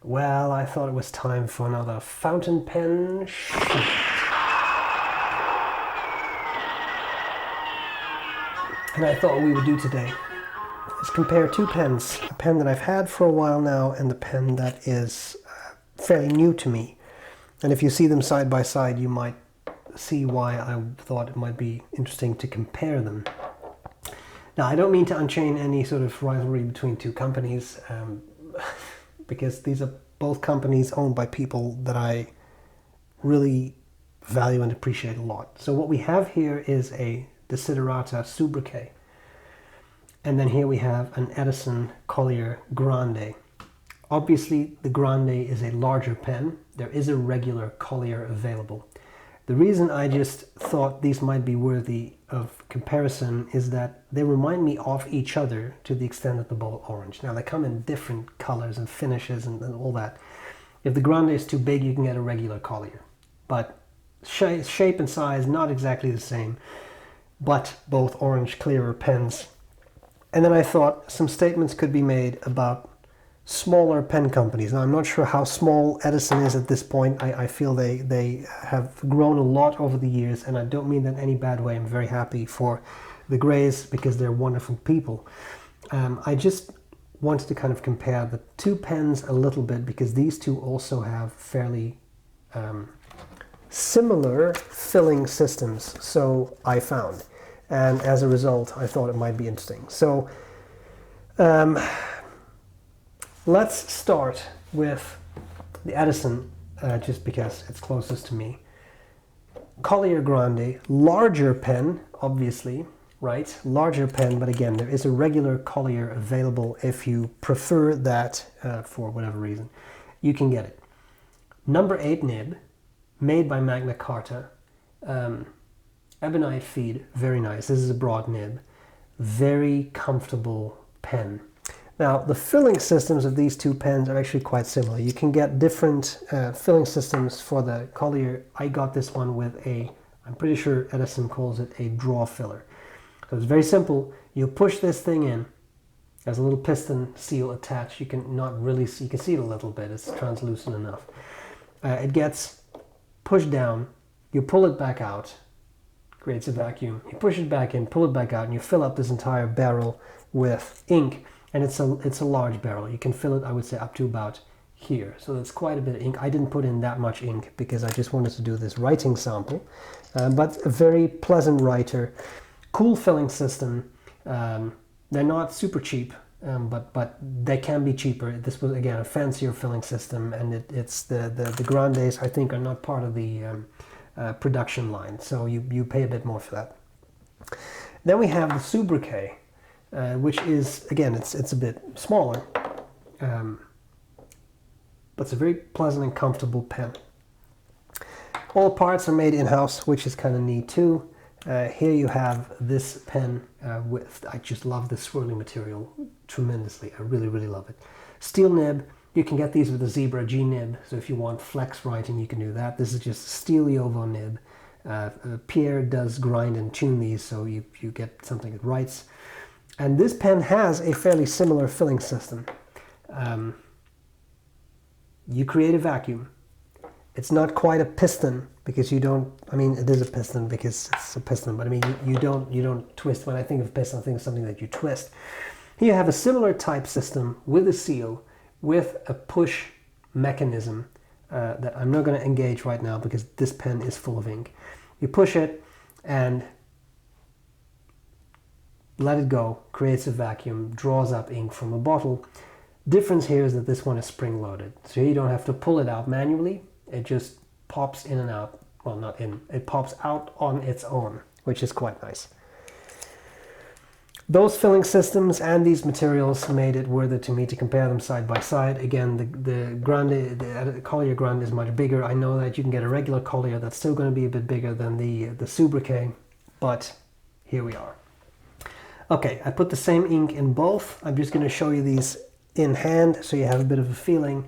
Well, I thought it was time for another fountain pen shoot. And I thought what we would do today is compare two pens, a pen that I've had for a while now and the pen that is fairly new to me. And if you see them side by side, you might see why I thought it might be interesting to compare them. Now, I don't mean to unchain any sort of rivalry between two companies, because these are both companies owned by people that I really value and appreciate a lot. So what we have here is a Desiderata Soubriquet. And then here we have an Edison Collier Grande. Obviously, the Grande is a larger pen. There is a regular Collier available. The reason I just thought these might be worthy of comparison is that they remind me of each other to the extent that they're both orange. Now, they come in different colors and finishes and all that. If the Grande is too big, you can get a regular Collier. But shape and size, not exactly the same, but both orange, clearer pens. And then I thought some statements could be made about smaller pen companies. Now, I'm not sure how small Edison is at this point. I feel they have grown a lot over the years, and I don't mean that in any bad way. I'm very happy for the Greys because they're wonderful people. I just wanted to kind of compare the two pens a little bit because these two also have fairly similar filling systems, so I found. And as a result, I thought it might be interesting. So let's start with the Edison, just because it's closest to me. Collier Grande, larger pen, obviously, right? Larger pen, but again, there is a regular Collier available if you prefer that for whatever reason. You can get it. Number 8 nib, made by Magna Carta. Ebonite feed, very nice. This is a broad nib. Very comfortable pen. Now, the filling systems of these two pens are actually quite similar. You can get different filling systems for the Collier. I got this one with I'm pretty sure Edison calls it a draw filler. So it's very simple. You push this thing in. There's a little piston seal attached. You can not really see, you can see it a little bit. It's translucent enough. It gets pushed down. You pull it back out. Creates a vacuum. You push it back in, pull it back out, and you fill up this entire barrel with ink. And it's a large barrel. You can fill it, I would say, up to about here. So that's quite a bit of ink. I didn't put in that much ink because I just wanted to do this writing sample. But a very pleasant writer. Cool filling system. They're not super cheap, but they can be cheaper. This was, again, a fancier filling system, and it's the Grandes, I think, are not part of the production line, so you pay a bit more for that. Then we have the Soubriquet, which is, again, it's a bit smaller, but it's a very pleasant and comfortable pen. All parts are made in-house, which is kind of neat too. Here you have this pen I just love the swirling material tremendously. I really, really love it. Steel nib. You can get these with a Zebra G nib, so if you want flex writing, you can do that. This is just a steel Jovo nib. Pierre does grind and tune these, so you get something that writes. And this pen has a fairly similar filling system. You create a vacuum. It's not quite a piston because you don't. I mean, it is a piston because it's a piston, but I mean, you don't twist. When I think of piston, I think of something that you twist. Here you have a similar type system with a seal, with a push mechanism that I'm not going to engage right now because this pen is full of ink. You push it and let it go, creates a vacuum, draws up ink from a bottle. Difference here is that this one is spring loaded, so you don't have to pull it out manually. It just pops in and out. Well, not in, it pops out on its own, which is quite nice. Those filling systems and these materials made it worth it to me to compare them side by side. Again, the Collier Grande is much bigger. I know that you can get a regular Collier that's still going to be a bit bigger than the Soubriquet, but here we are. Okay, I put the same ink in both. I'm just going to show you these in hand so you have a bit of a feeling.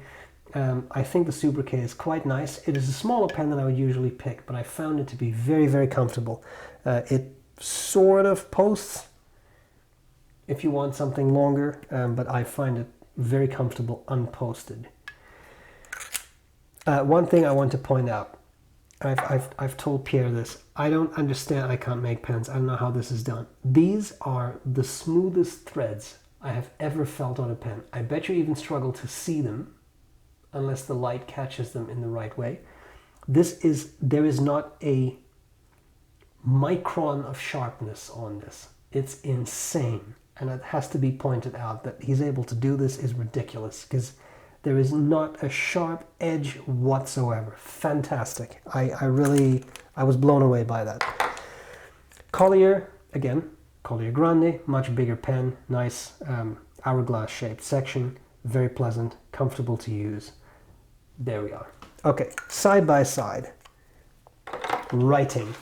I think the Soubriquet is quite nice. It is a smaller pen than I would usually pick, but I found it to be very, very comfortable. It sort of posts if you want something longer, but I find it very comfortable unposted. One thing I want to point out, I've told Pierre this, I don't understand, I can't make pens, I don't know how this is done. These are the smoothest threads I have ever felt on a pen. I bet you even struggle to see them unless the light catches them in the right way. There is not a micron of sharpness on this. It's insane. And it has to be pointed out that he's able to do this is ridiculous, because there is not a sharp edge whatsoever. Fantastic. I was blown away by that. Collier, again, Collier Grande, much bigger pen, nice hourglass shaped section, very pleasant, comfortable to use. There we are. Okay, side by side, writing.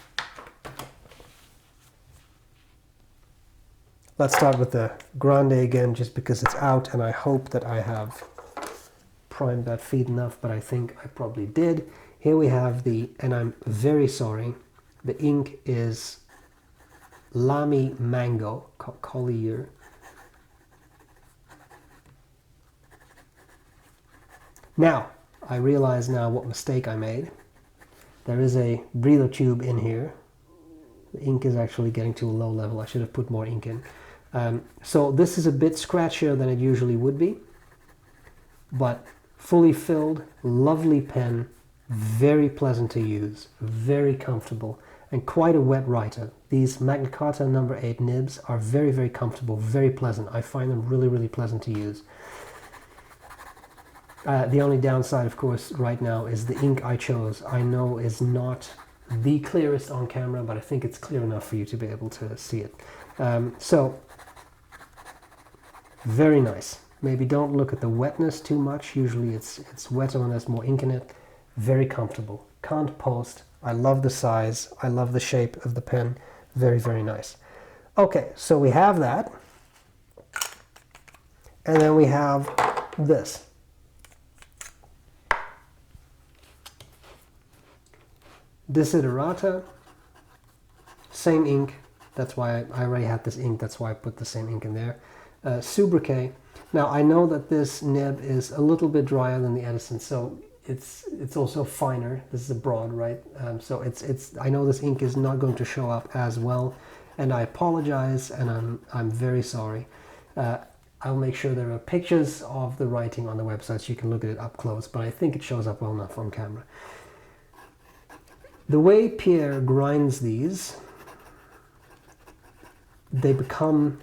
Let's start with the Grande again, just because it's out, and I hope that I have primed that feed enough, but I think I probably did. Here we have the, and I'm very sorry, the ink is Lamy Mango, Collier. Now, I realize now what mistake I made. There is a breather tube in here. The ink is actually getting to a low level. I should have put more ink in. So this is a bit scratchier than it usually would be, but fully filled, lovely pen, very pleasant to use, very comfortable, and quite a wet writer. These Magna Carta No. 8 nibs are very, very comfortable, very pleasant. I find them really, really pleasant to use. The only downside, of course, right now is the ink I chose. I know is not the clearest on camera, but I think it's clear enough for you to be able to see it. So, very nice. Maybe don't look at the wetness too much. Usually it's wetter when there's more ink in it. Very comfortable. Can't post. I love the size. I love the shape of the pen. Very, very nice. Okay, so we have that. And then we have this. Desiderata, same ink. That's why I already had this ink. That's why I put the same ink in there. Soubriquet. Now I know that this nib is a little bit drier than the Edison, so it's also finer. This is a broad, right? So I know this ink is not going to show up as well, and I apologize, and I'm very sorry. I'll make sure there are pictures of the writing on the website so you can look at it up close, but I think it shows up well enough on camera. The way Pierre grinds these, they become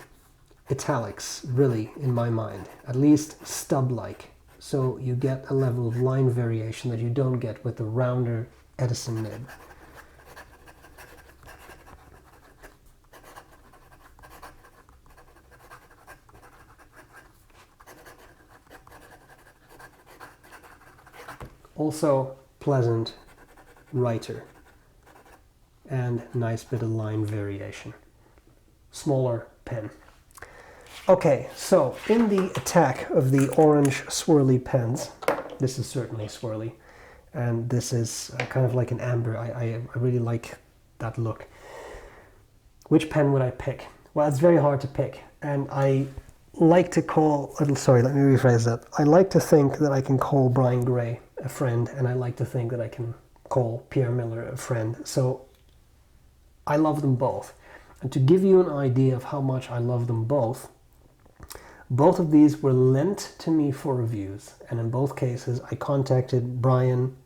italics, really, in my mind, at least stub-like. So you get a level of line variation that you don't get with the rounder Edison nib. Also pleasant writer and nice bit of line variation. Smaller pen. Okay, so in the attack of the orange swirly pens, this is certainly swirly, and this is kind of like an amber. I really like that look. Which pen would I pick? Well, it's very hard to pick, and I like to call, sorry, let me rephrase that. I like to think that I can call Brian Gray a friend, and I like to think that I can call Pierre Miller a friend. So I love them both. And to give you an idea of how much I love them both of these were lent to me for reviews, and in both cases I contacted Brian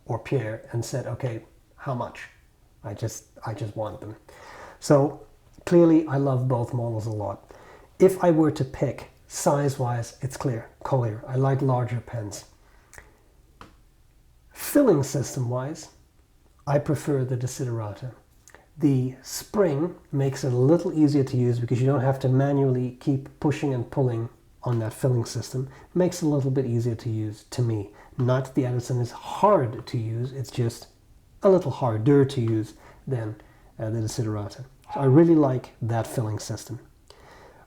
or Pierre and said, okay, how much? I just want them. So clearly I love both models a lot. If I were to pick size-wise, it's clear, Collier. I like larger pens. Filling system-wise, I prefer the Desiderata. The spring makes it a little easier to use because you don't have to manually keep pushing and pulling on that filling system. It makes it a little bit easier to use, to me. Not that the Edison is hard to use, it's just a little harder to use than the Desiderata. So I really like that filling system.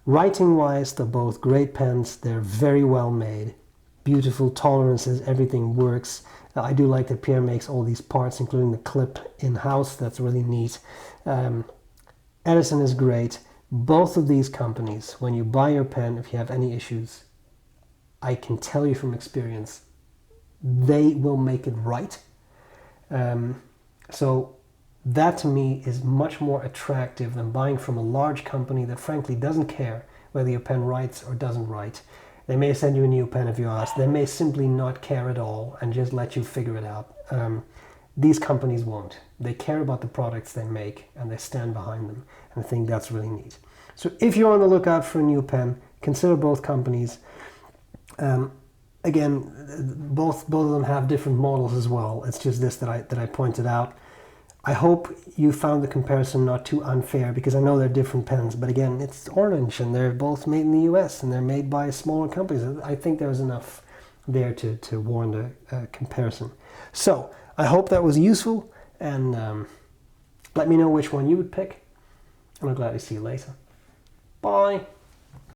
Writing-wise, they're both great pens. They're very well made. Beautiful tolerances, everything works. I do like that Pierre makes all these parts, including the clip in-house. That's really neat. Edison is great. Both of these companies, when you buy your pen, if you have any issues, I can tell you from experience, they will make it right. So that to me is much more attractive than buying from a large company that frankly doesn't care whether your pen writes or doesn't write. They may send you a new pen if you ask. They may simply not care at all and just let you figure it out. These companies won't. They care about the products they make and they stand behind them. And I think that's really neat. So if you're on the lookout for a new pen, consider both companies. Again, both of them have different models as well. It's just this that I pointed out. I hope you found the comparison not too unfair, because I know they're different pens, but again, it's orange and they're both made in the US and they're made by smaller companies. I think there's enough there to warrant a comparison. So I hope that was useful, and let me know which one you would pick, and I'll gladly see you later. Bye!